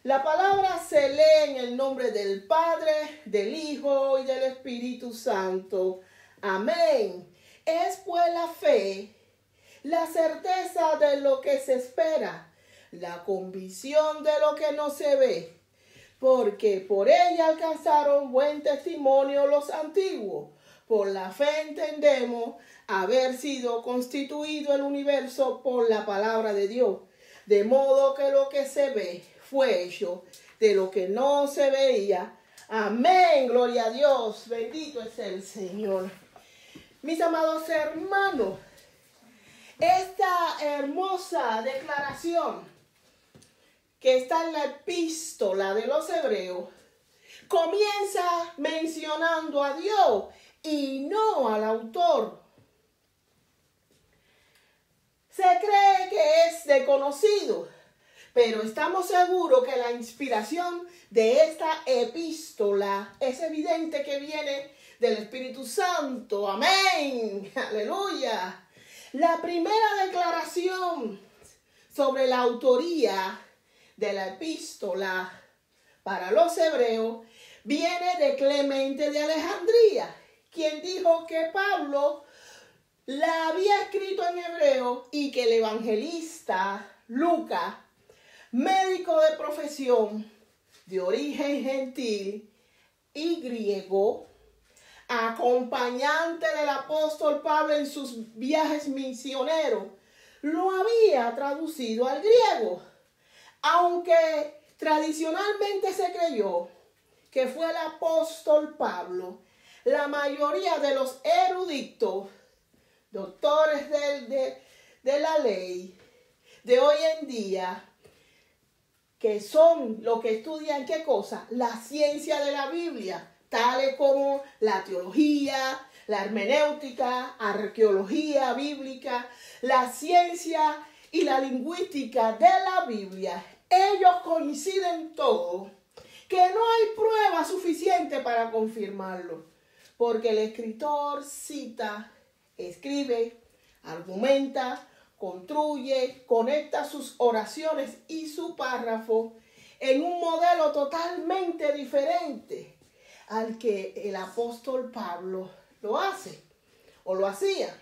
La palabra se lee en el nombre del Padre, del Hijo y del Espíritu Santo. Amén. Es pues la fe, la certeza de lo que se espera, la convicción de lo que no se ve, porque por ella alcanzaron buen testimonio los antiguos. Por la fe entendemos haber sido constituido el universo por la palabra de Dios, de modo que lo que se ve fue hecho de lo que no se veía. Amén, gloria a Dios, bendito es el Señor. Mis amados hermanos, esta hermosa declaración que está en la epístola de los Hebreos comienza mencionando a Dios y no al autor. Se cree que es desconocido, pero estamos seguros que la inspiración de esta epístola es evidente que viene del Espíritu Santo. Amén. Aleluya. La primera declaración sobre la autoría de la epístola para los hebreos viene de Clemente de Alejandría, quien dijo que Pablo la había escrito en hebreo y que el evangelista Lucas, médico de profesión de origen gentil y griego, acompañante del apóstol Pablo en sus viajes misioneros, lo había traducido al griego, aunque tradicionalmente se creyó que fue el apóstol Pablo. La mayoría de los eruditos, doctores de la ley de hoy en día, que son los que estudian ¿qué cosa? La ciencia de la Biblia, tales como la teología, la hermenéutica, arqueología bíblica, la ciencia y la lingüística de la Biblia. Ellos coinciden todos que no hay prueba suficiente para confirmarlo, porque el escritor cita, escribe, argumenta, construye, conecta sus oraciones y su párrafo en un modelo totalmente diferente al que el apóstol Pablo lo hace o lo hacía.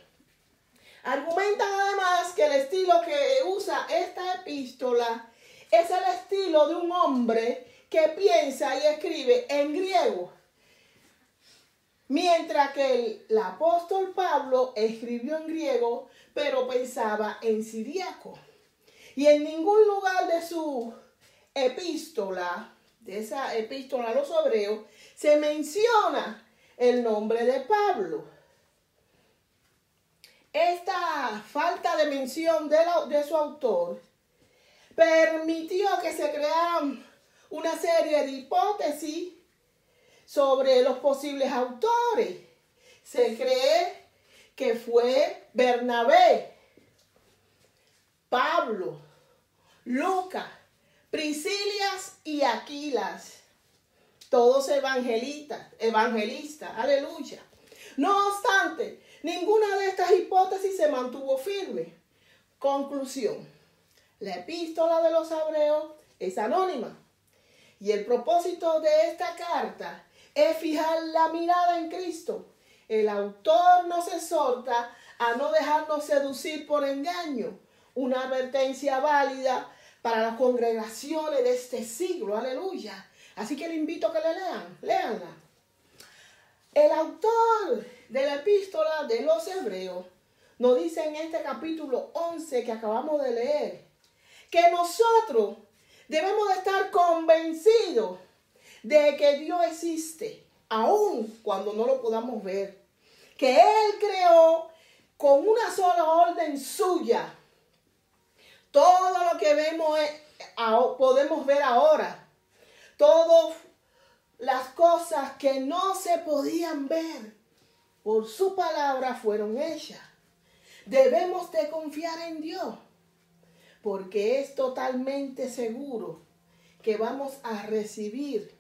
Argumentan además que el estilo que usa esta epístola es el estilo de un hombre que piensa y escribe en griego, mientras que el apóstol Pablo escribió en griego, pero pensaba en siríaco. Y en ningún lugar de su epístola, de esa epístola a los hebreos, se menciona el nombre de Pablo. Esta falta de mención de su autor permitió que se crearan una serie de hipótesis sobre los posibles autores. Se cree que fue Bernabé, Pablo, Lucas, Priscilias y Aquilas, todos evangelistas, aleluya. No obstante, ninguna de estas hipótesis se mantuvo firme. Conclusión: la epístola de los hebreos es anónima. Y el propósito de esta carta es fijar la mirada en Cristo. El autor nos exhorta a no dejarnos seducir por engaño. Una advertencia válida para las congregaciones de este siglo. Aleluya. Así que le invito a que le léanla. El autor de la epístola de los hebreos nos dice en este capítulo 11 que acabamos de leer, que nosotros debemos de estar convencidos de que Dios existe, aun cuando no lo podamos ver. Que Él creó con una sola orden suya todo lo que podemos ver ahora. Todas las cosas que no se podían ver por su palabra fueron hechas. Debemos de confiar en Dios, porque es totalmente seguro que vamos a recibir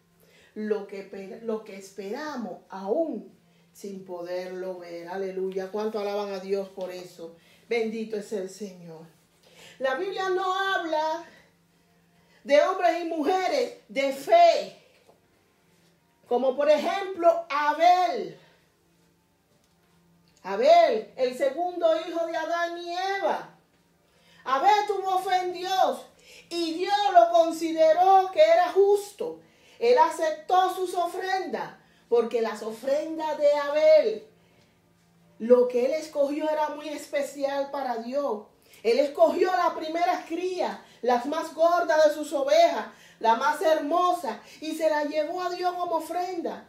lo que esperamos aún sin poderlo ver. Aleluya. ¿Cuánto alaban a Dios por eso? Bendito es el Señor. La Biblia no habla de hombres y mujeres de fe, como por ejemplo Abel. Abel, el segundo hijo de Adán y Eva. Abel tuvo fe en Dios y Dios lo consideró que era justo. Él aceptó sus ofrendas, porque las ofrendas de Abel, lo que él escogió era muy especial para Dios. Él escogió las primeras crías, las más gordas de sus ovejas, la más hermosa, y se la llevó a Dios como ofrenda.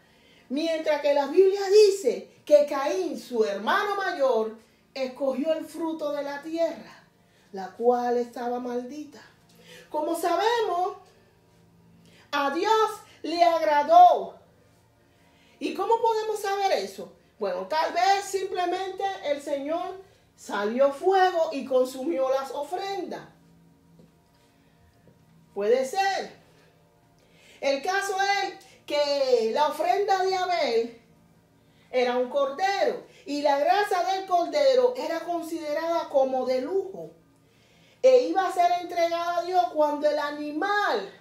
Mientras que la Biblia dice que Caín, su hermano mayor, escogió el fruto de la tierra, la cual estaba maldita. Como sabemos, a Dios le agradó. ¿Y cómo podemos saber eso? Bueno, tal vez simplemente el Señor salió fuego y consumió las ofrendas. Puede ser. El caso es que la ofrenda de Abel era un cordero y la grasa del cordero era considerada como de lujo e iba a ser entregada a Dios cuando el animal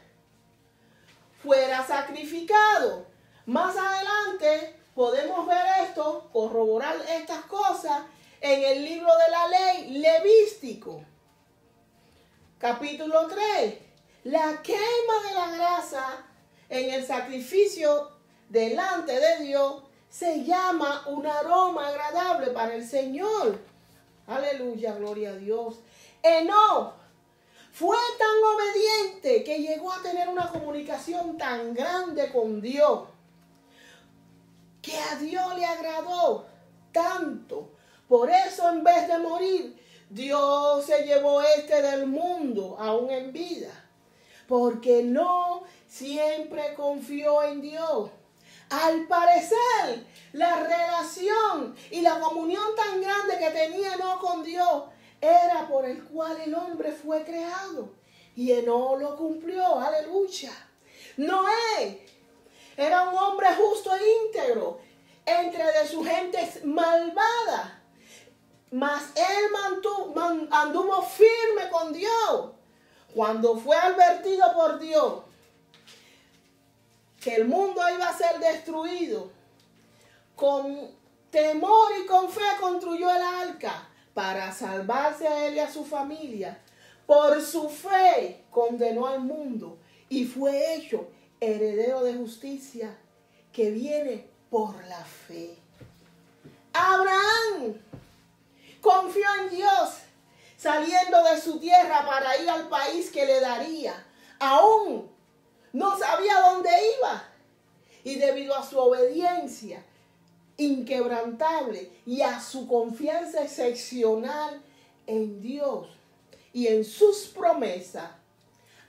fuera sacrificado. Más adelante podemos ver esto, corroborar estas cosas en el libro de la ley Levítico, capítulo 3. La quema de la grasa en el sacrificio delante de Dios se llama un aroma agradable para el Señor. Aleluya, gloria a Dios. Enoc fue tan obediente que llegó a tener una comunicación tan grande con Dios, que a Dios le agradó tanto. Por eso, en vez de morir, Dios se llevó del mundo aún en vida, porque no siempre confió en Dios. Al parecer, la relación y la comunión tan grande que tenía Enoc con Dios era por el cual el hombre fue creado. Y Enoc lo cumplió. Aleluya. Noé era un hombre justo e íntegro entre de su gente malvada. Mas él anduvo firme con Dios. Cuando fue advertido por Dios que el mundo iba a ser destruido, con temor y con fe construyó el arca para salvarse a él y a su familia. Por su fe condenó al mundo y fue hecho heredero de justicia que viene por la fe. Abraham confió en Dios saliendo de su tierra para ir al país que le daría. Aún no sabía dónde iba. Y debido a su obediencia inquebrantable y a su confianza excepcional en Dios y en sus promesas,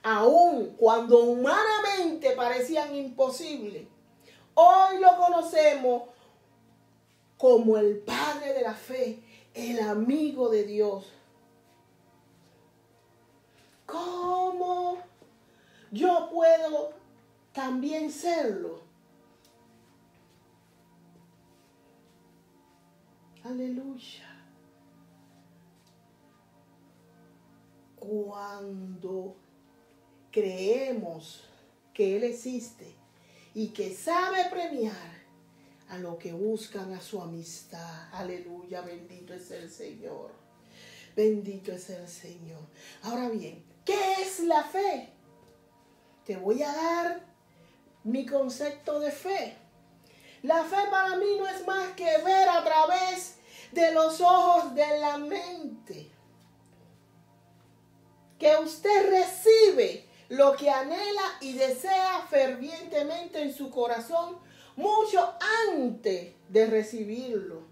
aun cuando humanamente parecían imposibles, hoy lo conocemos como el padre de la fe, el amigo de Dios. ¿Cómo yo puedo también serlo? Aleluya. Cuando creemos que Él existe y que sabe premiar a los que buscan a su amistad. Aleluya, bendito es el Señor. Bendito es el Señor. Ahora bien, ¿qué es la fe? Te voy a dar mi concepto de fe. La fe para mí no es más que ver a través de los ojos de la mente. Que usted recibe lo que anhela y desea fervientemente en su corazón mucho antes de recibirlo.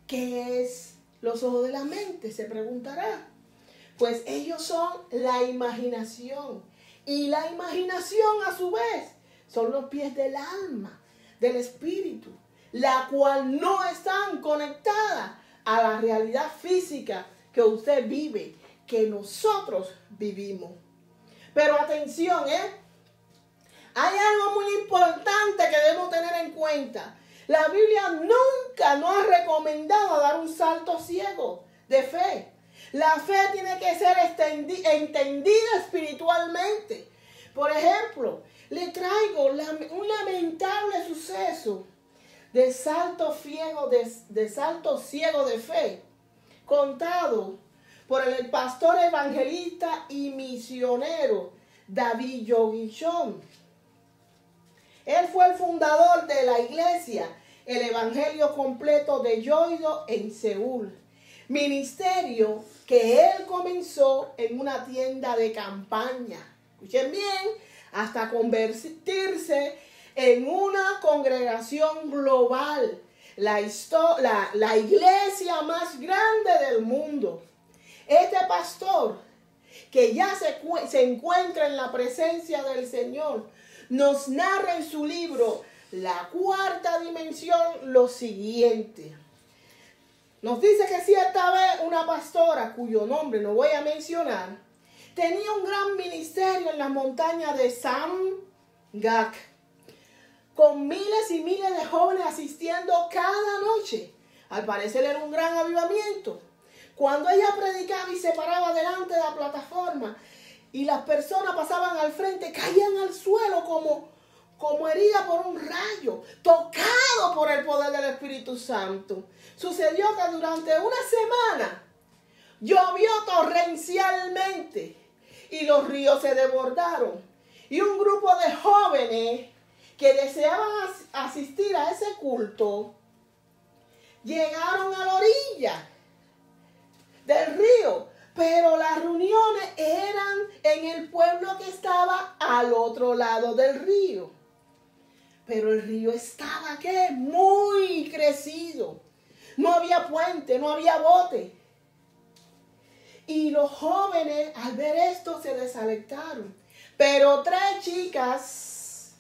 ¿Qué es los ojos de la mente? Se preguntará. Pues ellos son la imaginación. Y la imaginación a su vez son los pies del alma, del espíritu, la cual no están conectadas a la realidad física que usted vive, que nosotros vivimos. Pero atención, hay algo muy importante que debemos tener en cuenta. La Biblia nunca nos ha recomendado dar un salto ciego de fe. La fe tiene que ser entendida espiritualmente. Por ejemplo, le traigo un lamentable suceso de salto ciego de fe, contado por el pastor evangelista y misionero David Joguichon. Él fue el fundador de la iglesia El Evangelio Completo de Yoido en Seúl, ministerio que él comenzó en una tienda de campaña. Escuchen bien, hasta convertirse en una congregación global, la iglesia más grande del mundo. Este pastor, que ya se encuentra en la presencia del Señor, nos narra en su libro La Cuarta Dimensión lo siguiente. Nos dice que cierta vez una pastora, cuyo nombre no voy a mencionar, tenía un gran ministerio en las montañas de Samgak, con miles y miles de jóvenes asistiendo cada noche. Al parecer era un gran avivamiento. Cuando ella predicaba y se paraba delante de la plataforma y las personas pasaban al frente, caían al suelo como heridas por un rayo, tocado por el poder del Espíritu Santo. Sucedió que durante una semana llovió torrencialmente y los ríos se desbordaron. Y un grupo de jóvenes que deseaban asistir a ese culto llegaron a la orilla del río, pero las reuniones eran en el pueblo que estaba al otro lado del río. Pero el río estaba, ¿qué? Muy crecido. No había puente, no había bote. Y los jóvenes, al ver esto, se desalentaron. Pero 3 chicas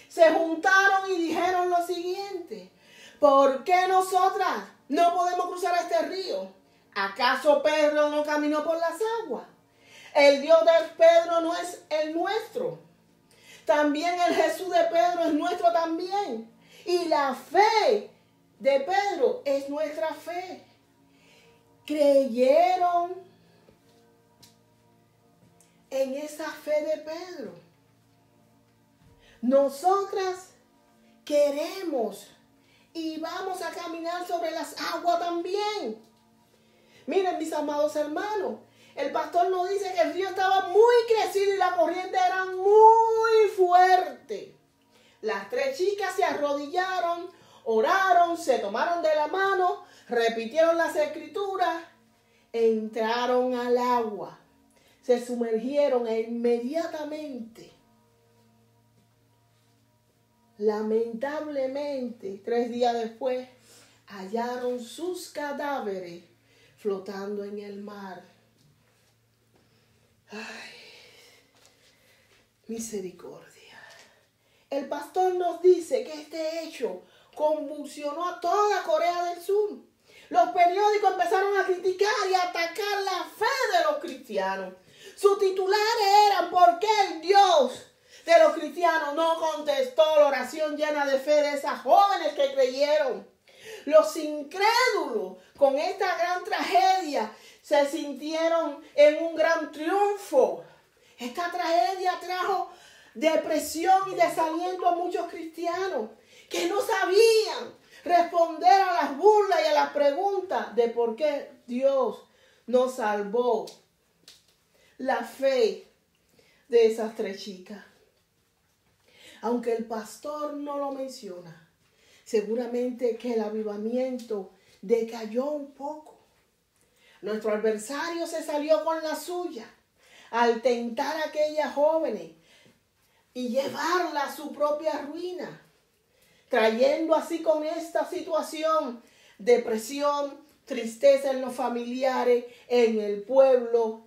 se juntaron y dijeron lo siguiente: ¿por qué nosotras no podemos cruzar este río? ¿Acaso Pedro no caminó por las aguas? El Dios de Pedro no es el nuestro. También el Jesús de Pedro es nuestro también. Y la fe de Pedro es nuestra fe. Creyeron en esa fe de Pedro. Nosotras queremos y vamos a caminar sobre las aguas también. Miren, mis amados hermanos, el pastor nos dice que el río estaba muy crecido y la corriente era muy fuerte. Las 3 chicas se arrodillaron, oraron, se tomaron de la mano, repitieron las escrituras, entraron al agua, se sumergieron e inmediatamente, lamentablemente, 3 días después, hallaron sus cadáveres flotando en el mar. Ay, misericordia. El pastor nos dice que este hecho convulsionó a toda Corea del Sur. Los periódicos empezaron a criticar y a atacar la fe de los cristianos. Sus titulares eran: ¿por qué el Dios de los cristianos no contestó la oración llena de fe de esas jóvenes que creyeron? Los incrédulos con esta gran tragedia se sintieron en un gran triunfo. Esta tragedia trajo depresión y desaliento a muchos cristianos que no sabían responder a las burlas y a las preguntas de por qué Dios nos salvó. La fe de esas 3 chicas. Aunque el pastor no lo menciona, seguramente que el avivamiento decayó un poco. Nuestro adversario se salió con la suya al tentar a aquellas jóvenes y llevarla a su propia ruina, trayendo así con esta situación depresión, tristeza en los familiares, en el pueblo,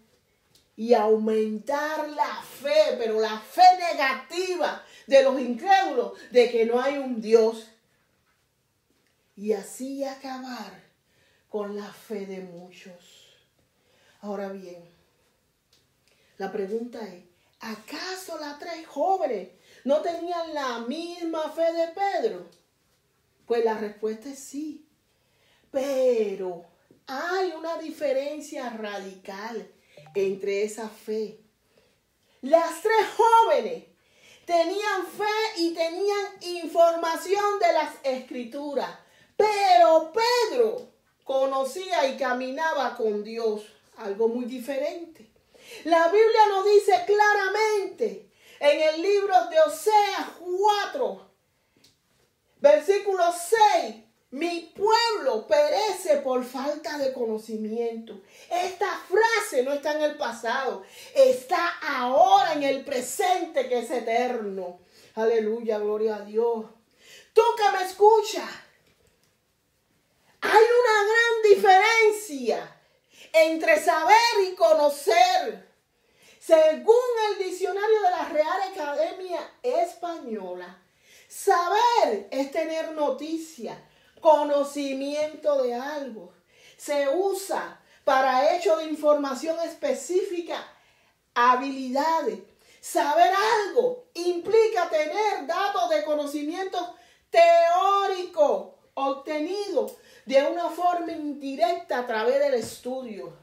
y aumentar la fe, pero la fe negativa de los incrédulos, de que no hay un Dios. Y así acabar con la fe de muchos. Ahora bien, la pregunta es: ¿acaso las 3 jóvenes no tenían la misma fe de Pedro? Pues la respuesta es sí. Pero hay una diferencia radical entre esa fe. Las tres jóvenes tenían fe y tenían información de las Escrituras, pero Pedro conocía y caminaba con Dios, algo muy diferente. La Biblia nos dice claramente en el libro de Oseas 4, versículo 6, mi pueblo perece por falta de conocimiento. Esta frase no está en el pasado, está ahora en el presente, que es eterno. Aleluya, gloria a Dios. Tú que me escuchas, hay una gran diferencia entre saber y conocer. Según el diccionario de la Real Academia Española, saber es tener noticia, conocimiento de algo. Se usa para hechos de información específica, habilidades. Saber algo implica tener datos de conocimiento teórico obtenido de una forma indirecta a través del estudio.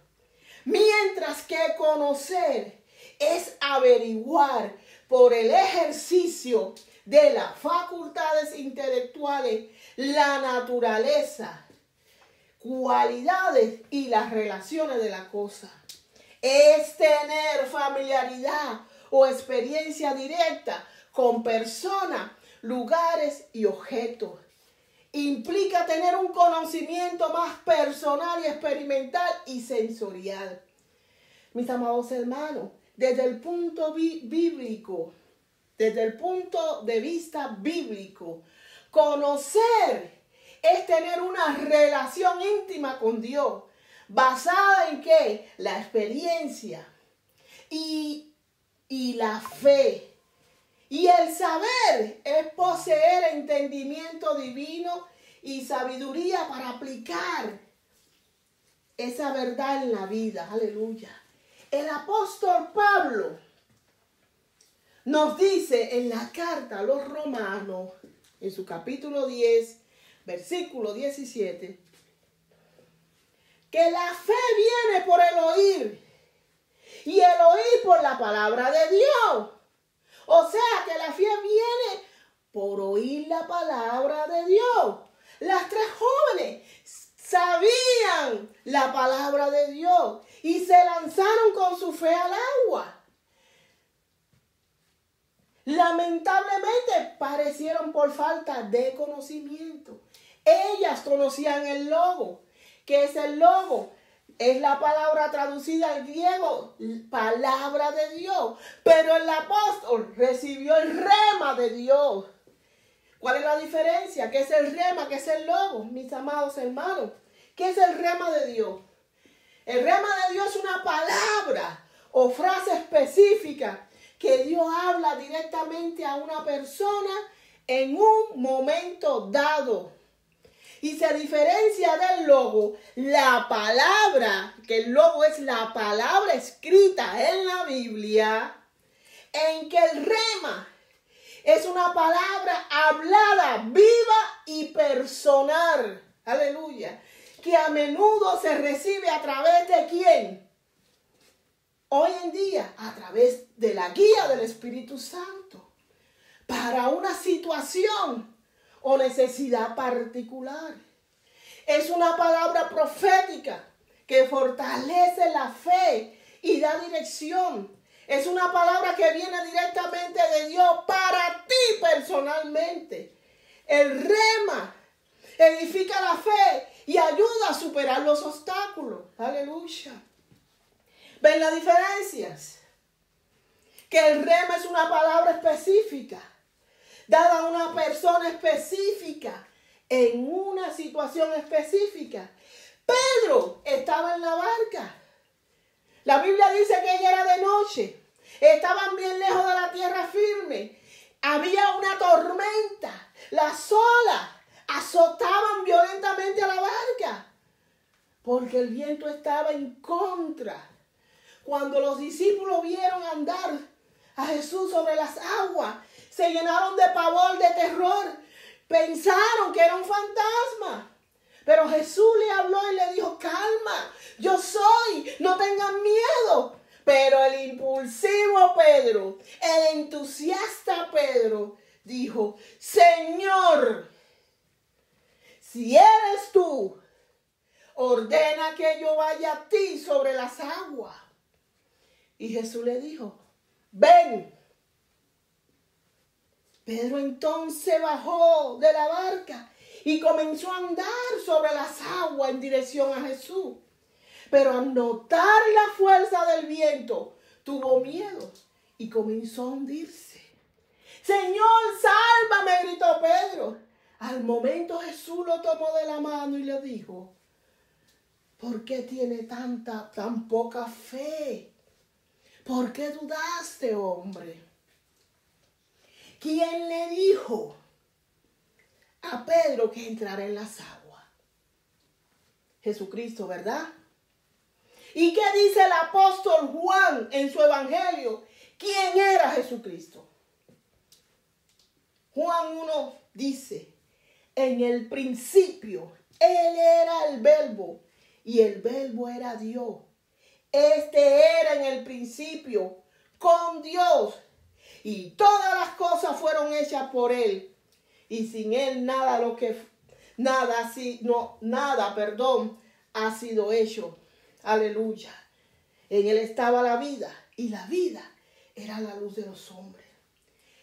Mientras que conocer es averiguar por el ejercicio de las facultades intelectuales la naturaleza, cualidades y las relaciones de la cosa. Es tener familiaridad o experiencia directa con personas, lugares y objetos. Implica tener un conocimiento más personal y experimental y sensorial. Mis amados hermanos, desde el punto bíblico, desde el punto de vista bíblico, conocer es tener una relación íntima con Dios, basada en ¿qué? La experiencia y la fe. Y el saber es poseer entendimiento divino y sabiduría para aplicar esa verdad en la vida. Aleluya. El apóstol Pablo nos dice en la carta a los Romanos, en su capítulo 10, versículo 17, que la fe viene por el oír y el oír por la palabra de Dios. O sea que la fe viene por oír la palabra de Dios. Las tres jóvenes sabían la palabra de Dios y se lanzaron con su fe al agua. Lamentablemente parecieron por falta de conocimiento. Ellas conocían el logo. ¿Qué es el logo? Es la palabra traducida al griego, palabra de Dios. Pero el apóstol recibió el rema de Dios. ¿Cuál es la diferencia? ¿Qué es el rema? ¿Qué es el logo? Mis amados hermanos, ¿qué es el rema de Dios? El rema de Dios es una palabra o frase específica que Dios habla directamente a una persona en un momento dado. Y se diferencia del logo, la palabra, que el logo es la palabra escrita en la Biblia, en que el rema es una palabra hablada, viva y personal. Aleluya. Que a menudo se recibe a través de ¿quién? Hoy en día, a través de la guía del Espíritu Santo. Para una situación o necesidad particular. Es una palabra profética que fortalece la fe y da dirección. Es una palabra que viene directamente de Dios para ti personalmente. El rema edifica la fe y ayuda a superar los obstáculos. Aleluya. ¿Ven las diferencias? Que el rema es una palabra específica, dada a una persona específica, en una situación específica. Pedro estaba en la barca. La Biblia dice que ella era de noche. Estaban bien lejos de la tierra firme. Había una tormenta. Las olas azotaban violentamente a la barca, porque el viento estaba en contra. Cuando los discípulos vieron andar a Jesús sobre las aguas, se llenaron de pavor, de terror. Pensaron que era un fantasma. Pero Jesús le habló y le dijo, calma, yo soy, no tengan miedo. Pero el impulsivo Pedro, el entusiasta Pedro, dijo, Señor, si eres tú, ordena que yo vaya a ti sobre las aguas. Y Jesús le dijo, ven. Pedro entonces bajó de la barca y comenzó a andar sobre las aguas en dirección a Jesús. Pero al notar la fuerza del viento, tuvo miedo y comenzó a hundirse. Señor, sálvame, gritó Pedro. Al momento Jesús lo tomó de la mano y le dijo, ¿por qué tiene tan poca fe? ¿Por qué dudaste, hombre? ¿Quién le dijo a Pedro que entrara en las aguas? Jesucristo, ¿verdad? ¿Y qué dice el apóstol Juan en su evangelio? ¿Quién era Jesucristo? Juan 1 dice, en el principio, Él era el verbo y el verbo era Dios. Este era en el principio con Dios y todas las cosas fueron hechas por Él. Y sin Él nada ha sido hecho. Aleluya. En Él estaba la vida y la vida era la luz de los hombres.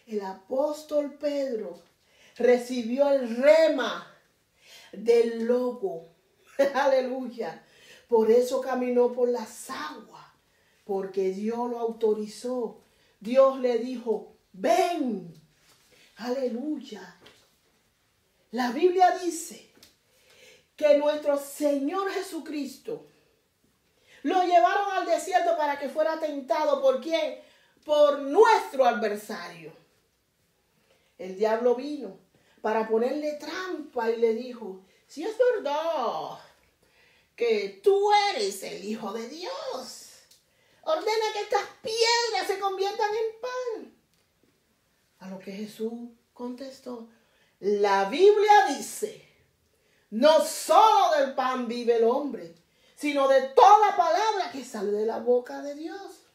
El apóstol Pedro recibió el rema del logo. Aleluya. Por eso caminó por las aguas, porque Dios lo autorizó. Dios le dijo, ven. Aleluya. La Biblia dice que nuestro Señor Jesucristo lo llevaron al desierto para que fuera tentado. ¿Por quién? Por nuestro adversario. El diablo vino para ponerle trampa y le dijo, si es verdad que tú eres el Hijo de Dios, ordena que estas piedras se conviertan en pan. A lo que Jesús contestó, la Biblia dice, no solo del pan vive el hombre, sino de toda palabra que sale de la boca de Dios.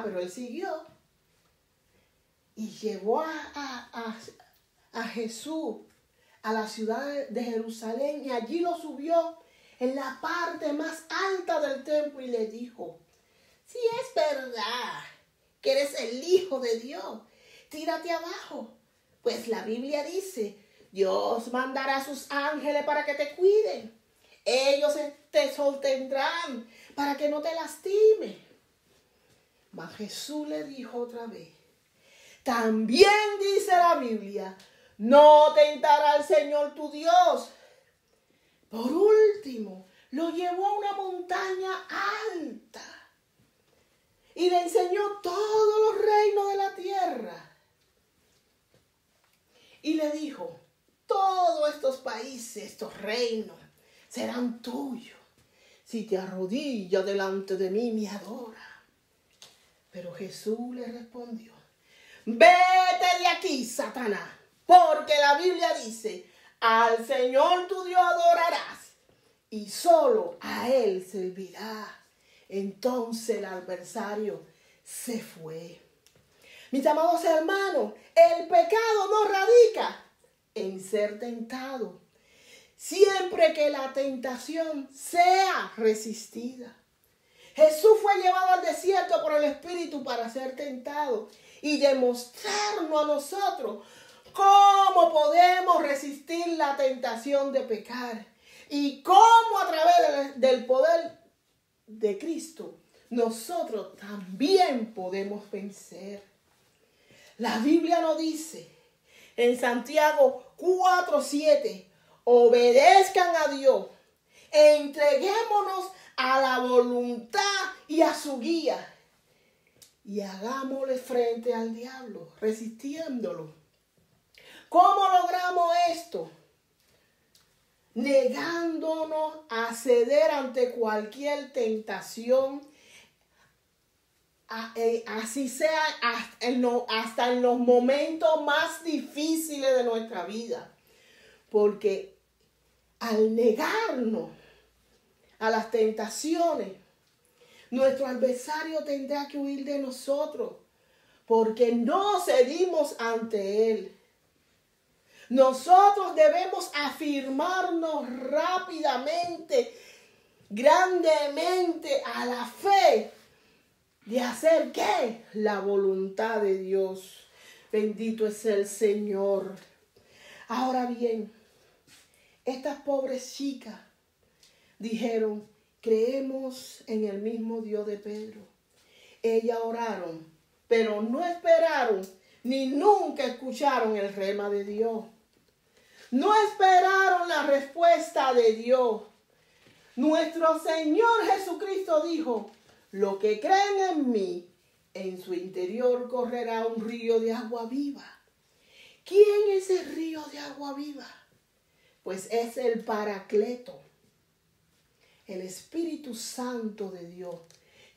Pero él siguió y llevó a Jesús a la ciudad de Jerusalén y allí lo subió en la parte más alta del templo y le dijo, si es verdad que eres el Hijo de Dios, tírate abajo, pues la Biblia dice, Dios mandará a sus ángeles para que te cuiden. Ellos te sostendrán para que no te lastime. Mas Jesús le dijo otra vez, también dice la Biblia, no tentará al Señor tu Dios. Por último, lo llevó a una montaña alta y le enseñó todos los reinos de la tierra. Y le dijo, todos estos países, estos reinos, serán tuyos si te arrodillas delante de mí y me adoras. Pero Jesús le respondió, vete de aquí, Satanás, porque la Biblia dice, al Señor tu Dios adorarás y solo a Él servirás. Entonces el adversario se fue. Mis amados hermanos, el pecado no radica en ser tentado, siempre que la tentación sea resistida. Jesús fue llevado al desierto por el Espíritu para ser tentado y demostrarnos a nosotros cómo podemos resistir la tentación de pecar y cómo a través del poder de Cristo nosotros también podemos vencer. La Biblia nos dice en Santiago 4:7, obedezcan a Dios, entreguémonos a la voluntad y a su guía y hagámosle frente al diablo, resistiéndolo. ¿Cómo logramos esto? Negándonos a ceder ante cualquier tentación, así sea hasta en los momentos más difíciles de nuestra vida. Porque al negarnos a las tentaciones, nuestro adversario tendrá que huir de nosotros, porque no cedimos ante él. Nosotros debemos afirmarnos rápidamente, grandemente a la fe de hacer ¿qué? La voluntad de Dios. Bendito es el Señor. Ahora bien, estas pobres chicas dijeron, creemos en el mismo Dios de Pedro. Ellas oraron, pero no esperaron ni nunca escucharon el rema de Dios. No esperaron la respuesta de Dios. Nuestro Señor Jesucristo dijo, los que creen en mí, en su interior correrá un río de agua viva. ¿Quién es el río de agua viva? Pues es el Paracleto, el Espíritu Santo de Dios,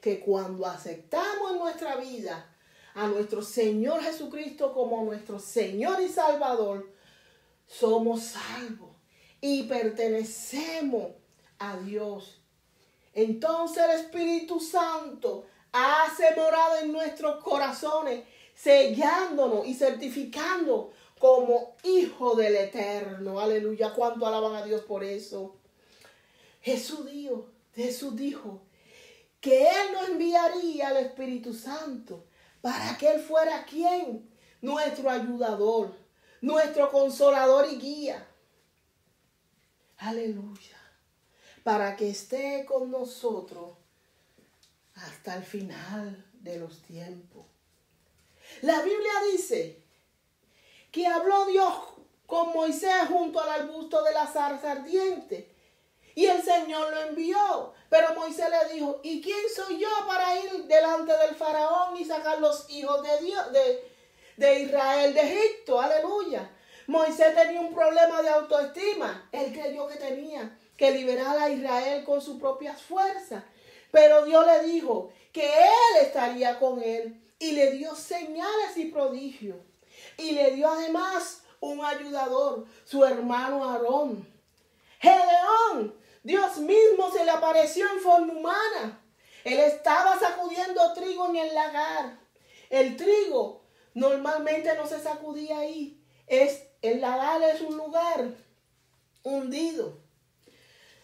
que cuando aceptamos en nuestra vida a nuestro Señor Jesucristo como nuestro Señor y Salvador, somos salvos y pertenecemos a Dios. Entonces el Espíritu Santo hace morada en nuestros corazones, sellándonos y certificando como hijos del Eterno. Aleluya, cuánto alaban a Dios por eso. Jesús dijo que Él nos enviaría al Espíritu Santo para que Él fuera ¿quién? Nuestro ayudador, nuestro consolador y guía. Aleluya. Para que esté con nosotros hasta el final de los tiempos. La Biblia dice que habló Dios con Moisés junto al arbusto de la zarza ardiente. Y el Señor lo envió. Pero Moisés le dijo, ¿y quién soy yo para ir delante del faraón y sacar los hijos de Dios, de Israel de Egipto? Aleluya. Moisés tenía un problema de autoestima. Él creyó que tenía que liberar a Israel con sus propias fuerzas. Pero Dios le dijo que Él estaría con él. Y le dio señales y prodigios. Y le dio además un ayudador, su hermano Aarón. Gedeón, Dios mismo se le apareció en forma humana. Él estaba sacudiendo trigo en el lagar. El trigo normalmente no se sacudía ahí. El lagar es un lugar hundido.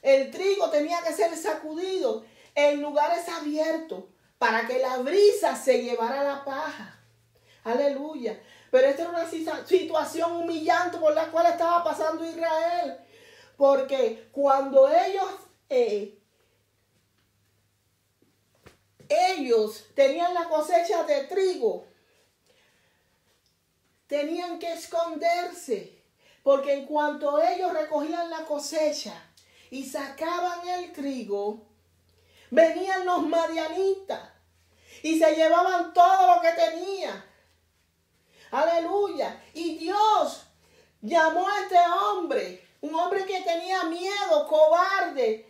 El trigo tenía que ser sacudido en lugares abiertos para que la brisa se llevara la paja. Aleluya. Pero esta era una situación humillante por la cual estaba pasando Israel. Porque cuando ellos tenían la cosecha de trigo, tenían que esconderse. Porque en cuanto ellos recogían la cosecha y sacaban el trigo, venían los madianitas y se llevaban todo lo que tenían. Aleluya. Y Dios llamó a este hombre, un hombre que tenía miedo, cobarde,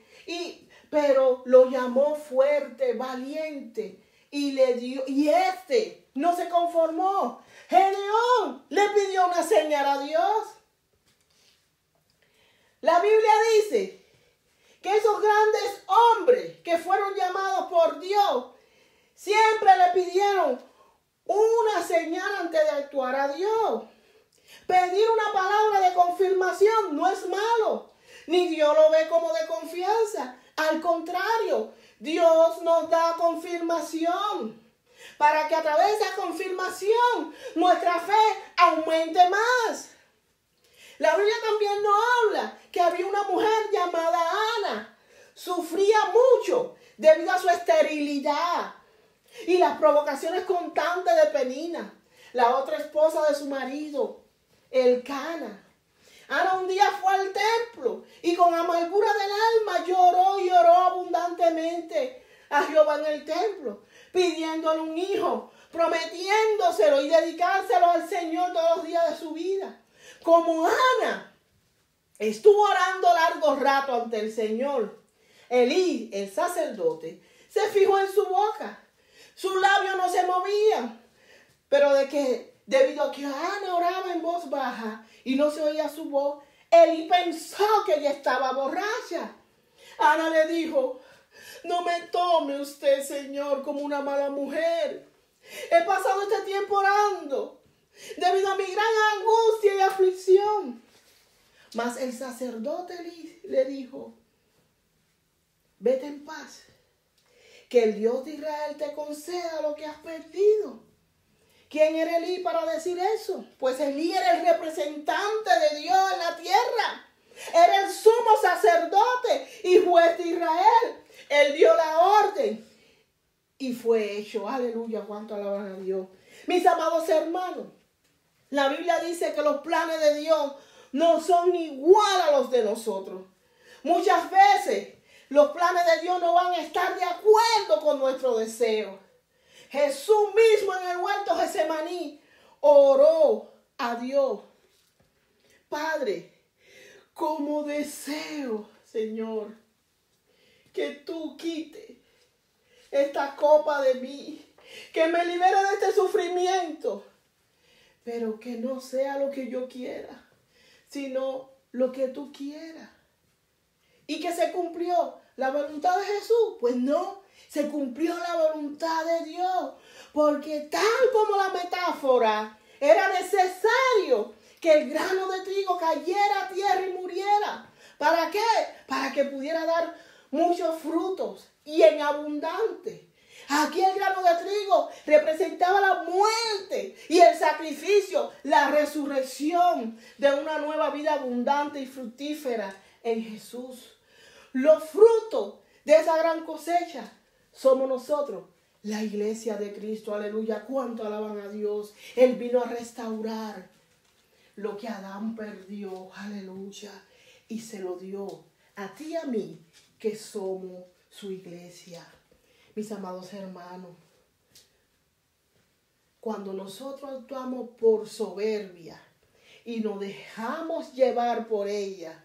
pero lo llamó fuerte, valiente, y le dio, y este no se conformó. Gedeón le pidió una señal a Dios. La Biblia dice que esos grandes hombres que fueron llamados por Dios siempre le pidieron una señal antes de actuar a Dios. Pedir una palabra de confirmación no es malo, ni Dios lo ve como de confianza. Al contrario, Dios nos da confirmación para que a través de esa confirmación nuestra fe aumente más. La Biblia también nos habla que había una mujer llamada Ana. Sufría mucho debido a su esterilidad y las provocaciones constantes de Penina, la otra esposa de su marido, Elcana. Ana un día fue al templo y con amargura del alma lloró abundantemente a Jehová en el templo, pidiéndole un hijo, prometiéndoselo y dedicárselo al Señor todos los días de su vida. Como Ana estuvo orando largo rato ante el Señor, Elí, el sacerdote, se fijó en su boca. Sus labios no se movían, pero debido a que Ana oraba en voz baja y no se oía su voz, Elí pensó que ella estaba borracha. Ana le dijo, no me tome usted, Señor, como una mala mujer. He pasado este tiempo orando debido a mi gran angustia y aflicción. Mas el sacerdote le dijo, vete en paz, que el Dios de Israel te conceda lo que has pedido. ¿Quién era Elí para decir eso? Pues Elí era el representante de Dios en la tierra. Era el sumo sacerdote y juez de Israel. Él dio la orden y fue hecho. Aleluya, cuánto alaban a Dios. Mis amados hermanos, la Biblia dice que los planes de Dios no son igual a los de nosotros. Muchas veces los planes de Dios no van a estar de acuerdo con nuestro deseo. Jesús mismo en el huerto Getsemaní oró a Dios. Padre, como deseo, Señor, que tú quites esta copa de mí, que me libere de este sufrimiento, pero que no sea lo que yo quiera, sino lo que tú quieras. ¿Y que se cumplió la voluntad de Jesús? Pues no, se cumplió la voluntad de Dios, porque tal como la metáfora, era necesario que el grano de trigo cayera a tierra y muriera. ¿Para qué? Para que pudiera dar muchos frutos y en abundante. Aquí el grano de trigo representaba la muerte y el sacrificio, la resurrección de una nueva vida abundante y fructífera en Jesús. Los frutos de esa gran cosecha somos nosotros, la iglesia de Cristo. Aleluya, cuánto alaban a Dios. Él vino a restaurar lo que Adán perdió. Aleluya. Y se lo dio a ti y a mí, que somos su iglesia. Mis amados hermanos, cuando nosotros actuamos por soberbia y nos dejamos llevar por ella,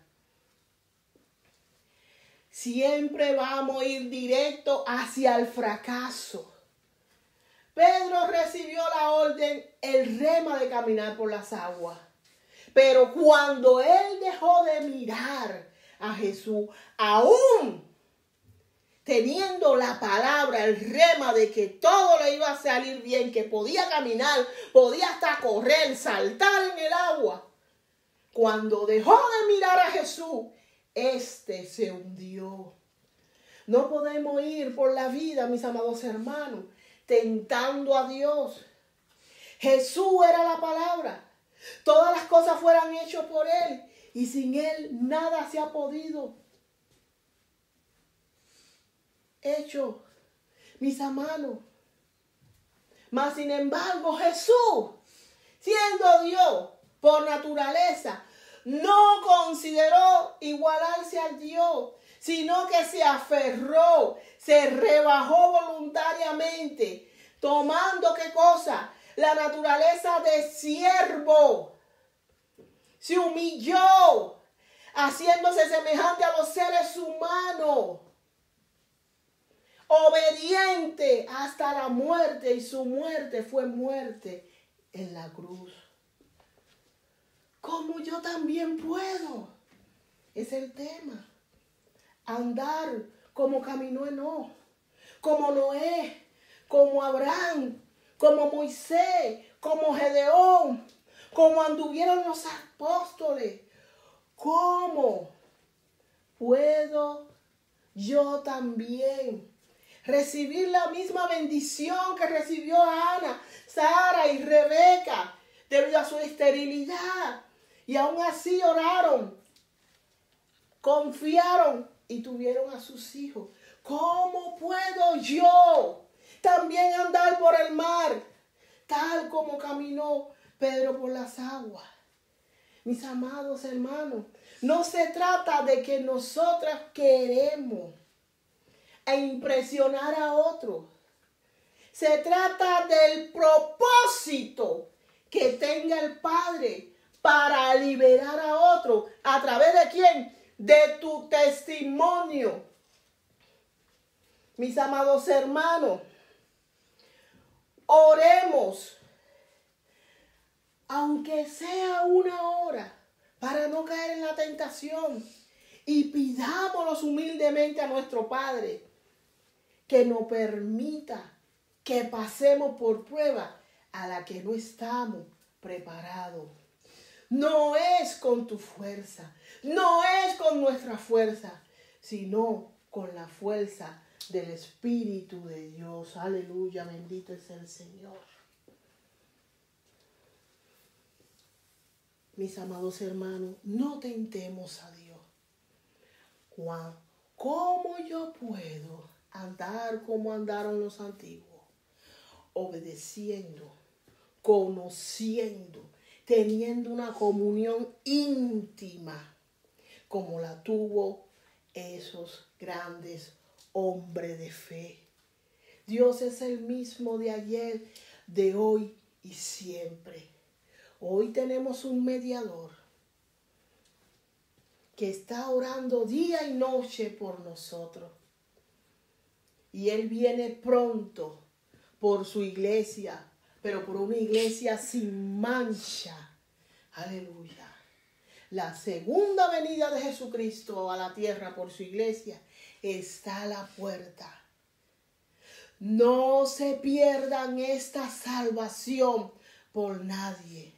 siempre vamos a ir directo hacia el fracaso. Pedro recibió la orden, el rema de caminar por las aguas. Pero cuando él dejó de mirar a Jesús, aún teniendo la palabra, el rema de que todo le iba a salir bien, que podía caminar, podía hasta correr, saltar en el agua, cuando dejó de mirar a Jesús, se hundió. No podemos ir por la vida, mis amados hermanos, tentando a Dios. Jesús era la palabra. Todas las cosas fueran hechas por Él. Y sin Él nada se ha podido hecho, mis amados. Mas sin embargo, Jesús, siendo Dios por naturaleza, no consideró igualarse al Dios, sino que se aferró, se rebajó voluntariamente, tomando ¿qué cosa? La naturaleza de siervo. Se humilló, haciéndose semejante a los seres humanos. Obediente hasta la muerte, y su muerte fue muerte en la cruz. Como yo también puedo. Es el tema. Andar como caminó Enoc, como Noé, como Abraham, como Moisés, como Gedeón, como anduvieron los apóstoles. ¿Cómo puedo yo también recibir la misma bendición que recibió Ana, Sara y Rebeca debido a su esterilidad? Y aún así oraron, confiaron y tuvieron a sus hijos. ¿Cómo puedo yo también andar por el mar, tal como caminó Pedro por las aguas? Mis amados hermanos, no se trata de que nosotras queremos impresionar a otros. Se trata del propósito que tenga el Padre para liberar a otro. ¿A través de quién? De tu testimonio. Mis amados hermanos, oremos, aunque sea 1 hora, para no caer en la tentación. Y pidámoslos humildemente a nuestro Padre que nos permita que pasemos por prueba a la que no estamos preparados. No es con tu fuerza, no es con nuestra fuerza, sino con la fuerza del Espíritu de Dios. Aleluya, bendito es el Señor. Mis amados hermanos, no tentemos a Dios. Juan, ¿cómo yo puedo andar como andaron los antiguos? Obedeciendo, conociendo, teniendo una comunión íntima como la tuvo esos grandes hombres de fe. Dios es el mismo de ayer, de hoy y siempre. Hoy tenemos un mediador que está orando día y noche por nosotros. Y Él viene pronto por su iglesia, pero por una iglesia sin mancha. Aleluya. La segunda venida de Jesucristo a la tierra por su iglesia está a la puerta. No se pierdan esta salvación por nadie.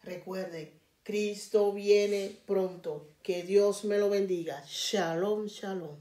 Recuerden, Cristo viene pronto. Que Dios me lo bendiga. Shalom, shalom.